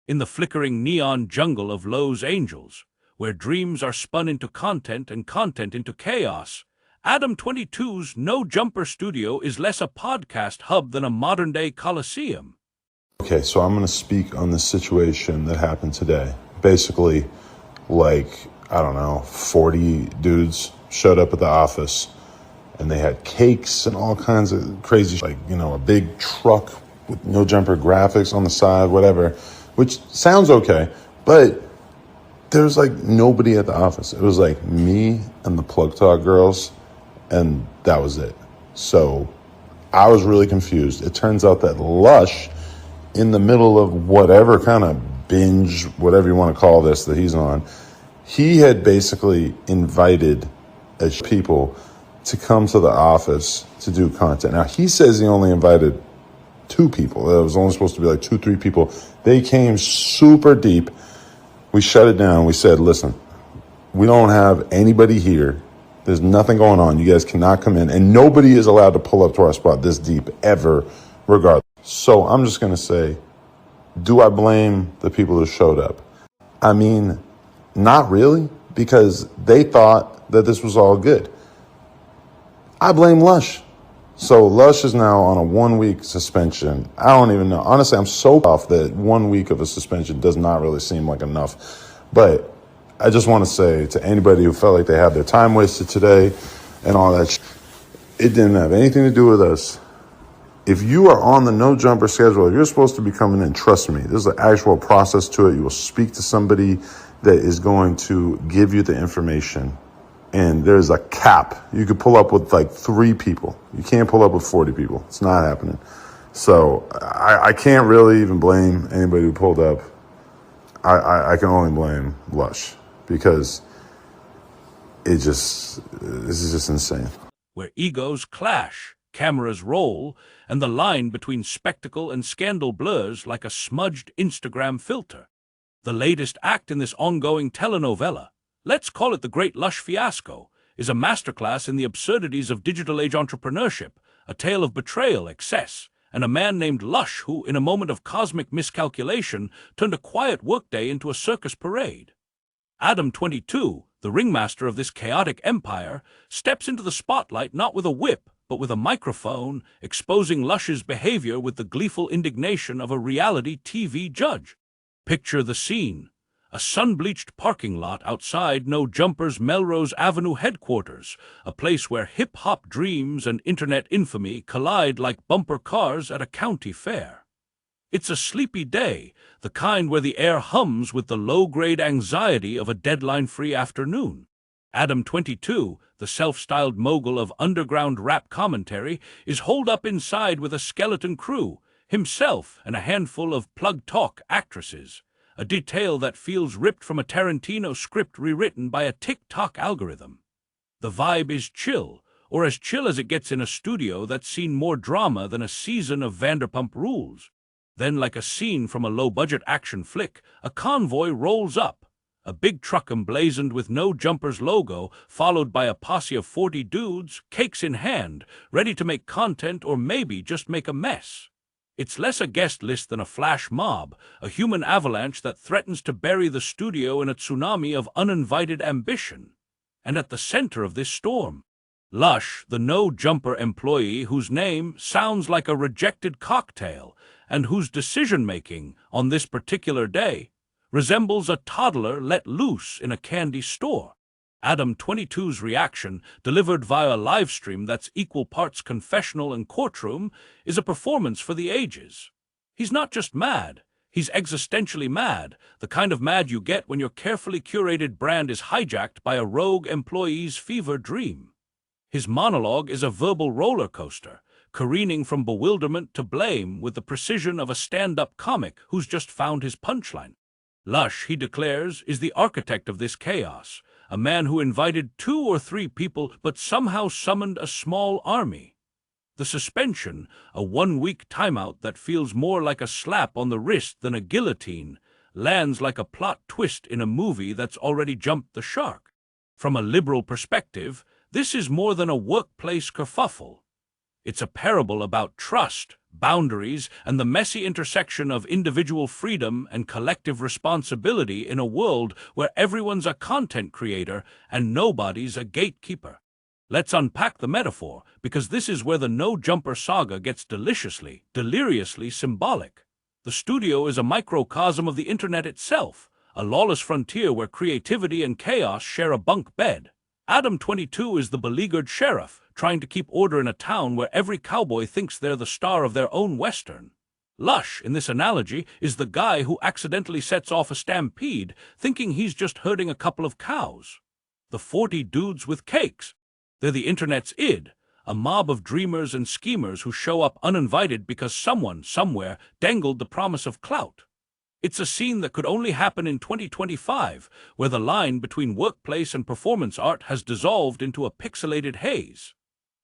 in the flickering neon jungle of Los Angeles, where dreams are spun into content and content into chaos, Adam22's No Jumper Studio is less a podcast hub than a modern-day coliseum. Okay, so I'm going to speak on the situation that happened today. Basically, I don't know, 40 dudes showed up at the office, and they had cakes and all kinds of crazy, a big truck with No Jumper graphics on the side, whatever, which sounds okay, but there's nobody at the office. It was me and the Plug Talk girls, and that was it. So I was really confused. It turns out that Lush, in the middle of whatever kind of binge, whatever you want to call this, that he's on, he had basically invited people to come to the office to do content. Now, he says he only invited 2 people. It was only supposed to be 2, 3 people. They came super deep. We shut it down. We said, listen, we don't have anybody here. There's nothing going on. You guys cannot come in. And nobody is allowed to pull up to our spot this deep ever, regardless. So I'm just going to say, do I blame the people who showed up? I mean, not really, because they thought that this was all good. I blame Lush. So Lush is now on a 1-week suspension. I don't even know. Honestly, I'm so off that 1 week of a suspension does not really seem like enough. But I just want to say to anybody who felt like they had their time wasted today and all that, it didn't have anything to do with us. If you are on the No Jumper schedule, if you're supposed to be coming in, trust me, there's an actual process to it. You will speak to somebody that is going to give you the information. And there's a cap. You could pull up with 3 people. You can't pull up with 40 people. It's not happening. So I can't really even blame anybody who pulled up. I can only blame Lush because this is just insane. Where egos clash, cameras roll, and the line between spectacle and scandal blurs like a smudged Instagram filter. The latest act in this ongoing telenovela, let's call it the Great Lush Fiasco, is a masterclass in the absurdities of digital age entrepreneurship, a tale of betrayal, excess, and a man named Lush who, in a moment of cosmic miscalculation, turned a quiet workday into a circus parade. Adam22, the ringmaster of this chaotic empire, steps into the spotlight not with a whip, but with a microphone, exposing Lush's behavior with the gleeful indignation of a reality TV judge. Picture the scene. A sun-bleached parking lot outside No Jumper's Melrose Avenue headquarters, a place where hip-hop dreams and internet infamy collide like bumper cars at a county fair. It's a sleepy day, the kind where the air hums with the low-grade anxiety of a deadline-free afternoon. Adam22, the self-styled mogul of underground rap commentary, is holed up inside with a skeleton crew, himself and a handful of Plug Talk actresses, a detail that feels ripped from a Tarantino script rewritten by a TikTok algorithm. The vibe is chill, or as chill as it gets in a studio that's seen more drama than a season of Vanderpump Rules. Then, like a scene from a low-budget action flick, a convoy rolls up, a big truck emblazoned with No Jumper's logo, followed by a posse of 40 dudes, cakes in hand, ready to make content or maybe just make a mess. It's less a guest list than a flash mob, a human avalanche that threatens to bury the studio in a tsunami of uninvited ambition. And at the center of this storm, Lush, the No Jumper employee whose name sounds like a rejected cocktail and whose decision-making on this particular day resembles a toddler let loose in a candy store. Adam22's reaction, delivered via a livestream that's equal parts confessional and courtroom, is a performance for the ages. He's not just mad, he's existentially mad, the kind of mad you get when your carefully curated brand is hijacked by a rogue employee's fever dream. His monologue is a verbal roller coaster, careening from bewilderment to blame with the precision of a stand-up comic who's just found his punchline. Lush, he declares, is the architect of this chaos, a man who invited 2 or 3 people but somehow summoned a small army. The suspension, a 1-week timeout that feels more like a slap on the wrist than a guillotine, lands like a plot twist in a movie that's already jumped the shark. From a liberal perspective, this is more than a workplace kerfuffle. It's a parable about trust, boundaries, and the messy intersection of individual freedom and collective responsibility in a world where everyone's a content creator and nobody's a gatekeeper. Let's unpack the metaphor, because this is where the no-jumper saga gets deliriously symbolic. The studio is a microcosm of the internet itself, a lawless frontier where creativity and chaos share a bunk bed. Adam22 is the beleaguered sheriff, trying to keep order in a town where every cowboy thinks they're the star of their own western. Lush, in this analogy, is the guy who accidentally sets off a stampede, thinking he's just herding a couple of cows. The 40 dudes with cakes. They're the internet's id, a mob of dreamers and schemers who show up uninvited because someone, somewhere, dangled the promise of clout. It's a scene that could only happen in 2025, where the line between workplace and performance art has dissolved into a pixelated haze.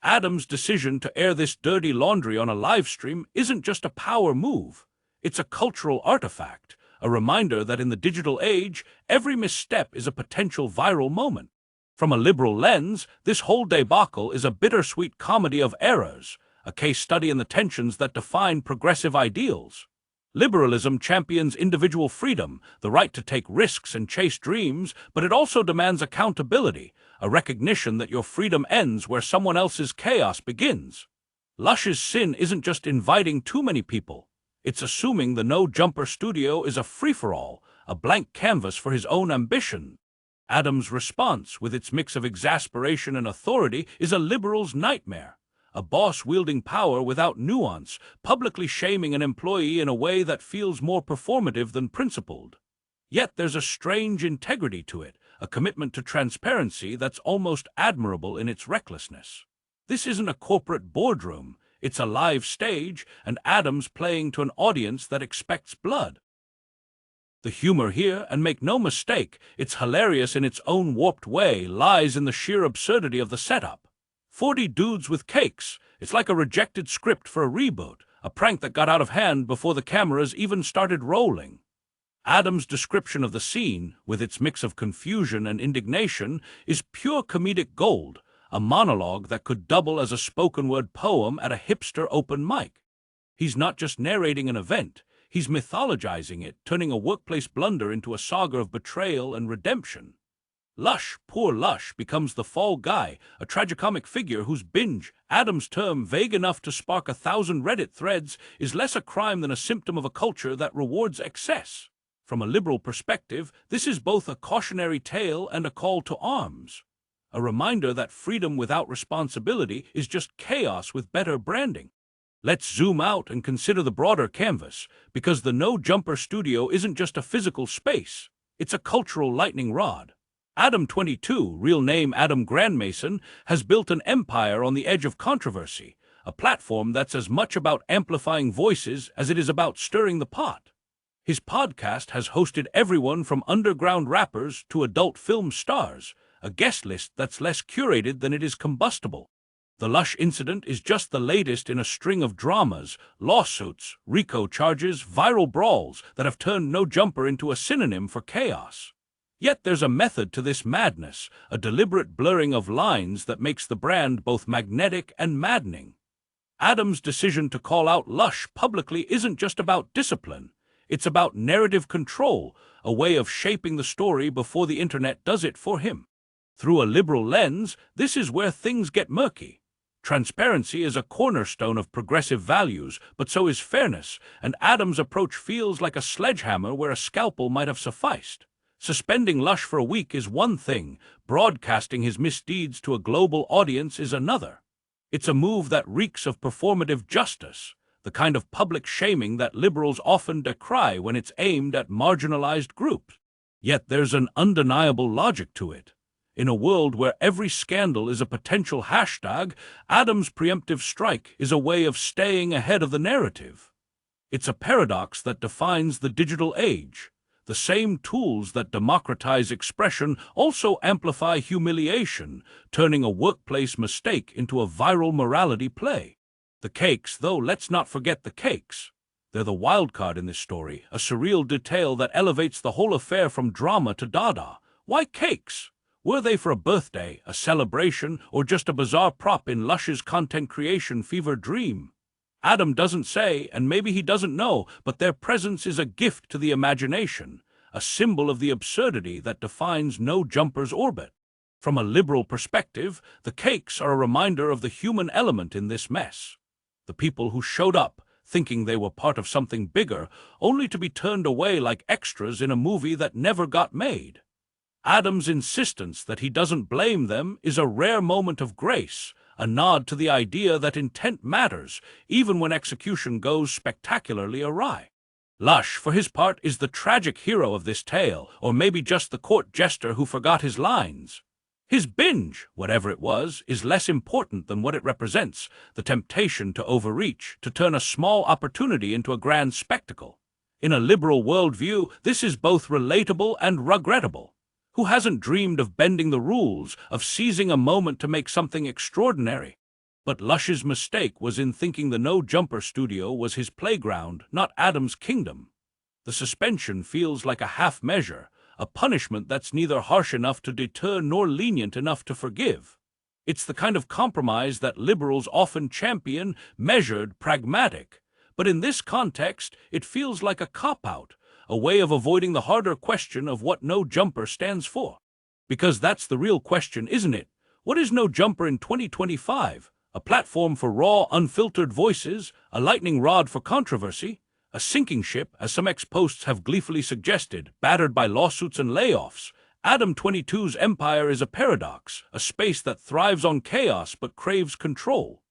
Adam's decision to air this dirty laundry on a livestream isn't just a power move. It's a cultural artifact, a reminder that in the digital age, every misstep is a potential viral moment. From a liberal lens, this whole debacle is a bittersweet comedy of errors, a case study in the tensions that define progressive ideals. Liberalism champions individual freedom, the right to take risks and chase dreams, but it also demands accountability, a recognition that your freedom ends where someone else's chaos begins. Lush's sin isn't just inviting too many people. It's assuming the no-jumper studio is a free-for-all, a blank canvas for his own ambition. Adam's response, with its mix of exasperation and authority, is a liberal's nightmare. A boss wielding power without nuance, publicly shaming an employee in a way that feels more performative than principled. Yet there's a strange integrity to it, a commitment to transparency that's almost admirable in its recklessness. This isn't a corporate boardroom, it's a live stage, and Adam's playing to an audience that expects blood. The humor here, and make no mistake, it's hilarious in its own warped way, lies in the sheer absurdity of the setup. 40 dudes with cakes. It's like a rejected script for a reboot, a prank that got out of hand before the cameras even started rolling. Adam's description of the scene, with its mix of confusion and indignation, is pure comedic gold, a monologue that could double as a spoken-word poem at a hipster open mic. He's not just narrating an event, he's mythologizing it, turning a workplace blunder into a saga of betrayal and redemption. Lush, poor Lush, becomes the fall guy, a tragicomic figure whose binge, Adam's term vague enough to spark 1,000 Reddit threads, is less a crime than a symptom of a culture that rewards excess. From a liberal perspective, this is both a cautionary tale and a call to arms. A reminder that freedom without responsibility is just chaos with better branding. Let's zoom out and consider the broader canvas, because the no-jumper studio isn't just a physical space, it's a cultural lightning rod. Adam22, real name Adam Grandmason, has built an empire on the edge of controversy, a platform that's as much about amplifying voices as it is about stirring the pot. His podcast has hosted everyone from underground rappers to adult film stars, a guest list that's less curated than it is combustible. The Lush incident is just the latest in a string of dramas, lawsuits, RICO charges, viral brawls that have turned no-jumper into a synonym for chaos. Yet there's a method to this madness, a deliberate blurring of lines that makes the brand both magnetic and maddening. Adam's decision to call out Lush publicly isn't just about discipline. It's about narrative control, a way of shaping the story before the internet does it for him. Through a liberal lens, this is where things get murky. Transparency is a cornerstone of progressive values, but so is fairness, and Adam's approach feels like a sledgehammer where a scalpel might have sufficed. Suspending Lush for a week is one thing, broadcasting his misdeeds to a global audience is another. It's a move that reeks of performative justice, the kind of public shaming that liberals often decry when it's aimed at marginalized groups. Yet there's an undeniable logic to it. In a world where every scandal is a potential hashtag, Adam's preemptive strike is a way of staying ahead of the narrative. It's a paradox that defines the digital age. The same tools that democratize expression also amplify humiliation, turning a workplace mistake into a viral morality play. The cakes, though, let's not forget the cakes. They're the wild card in this story, a surreal detail that elevates the whole affair from drama to dada. Why cakes? Were they for a birthday, a celebration, or just a bizarre prop in Lush's content creation fever dream? Adam doesn't say, and maybe he doesn't know, but their presence is a gift to the imagination, a symbol of the absurdity that defines No Jumper's orbit. From a liberal perspective, the cakes are a reminder of the human element in this mess. The people who showed up, thinking they were part of something bigger, only to be turned away like extras in a movie that never got made. Adam's insistence that he doesn't blame them is a rare moment of grace, a nod to the idea that intent matters, even when execution goes spectacularly awry. Lush, for his part, is the tragic hero of this tale, or maybe just the court jester who forgot his lines. His binge, whatever it was, is less important than what it represents, the temptation to overreach, to turn a small opportunity into a grand spectacle. In a liberal worldview, this is both relatable and regrettable. Who hasn't dreamed of bending the rules, of seizing a moment to make something extraordinary? But Lush's mistake was in thinking the No Jumper studio was his playground, not Adam's kingdom. The suspension feels like a half measure, a punishment that's neither harsh enough to deter nor lenient enough to forgive. It's the kind of compromise that liberals often champion, measured, pragmatic. But in this context, it feels like a cop-out, a way of avoiding the harder question of what No Jumper stands for. Because that's the real question, isn't it? What is No Jumper in 2025? A platform for raw, unfiltered voices? A lightning rod for controversy? A sinking ship, as some ex-posts have gleefully suggested, battered by lawsuits and layoffs? Adam22's empire is a paradox, a space that thrives on chaos but craves control.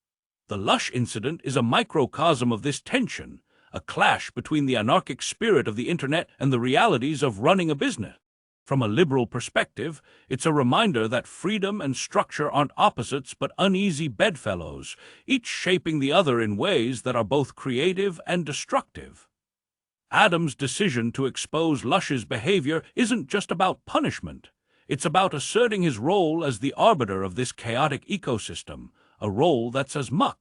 The Lush incident is a microcosm of this tension, a clash between the anarchic spirit of the internet and the realities of running a business. From a liberal perspective, it's a reminder that freedom and structure aren't opposites but uneasy bedfellows, each shaping the other in ways that are both creative and destructive. Adam's decision to expose Lush's behavior isn't just about punishment. It's about asserting his role as the arbiter of this chaotic ecosystem, a role that's as much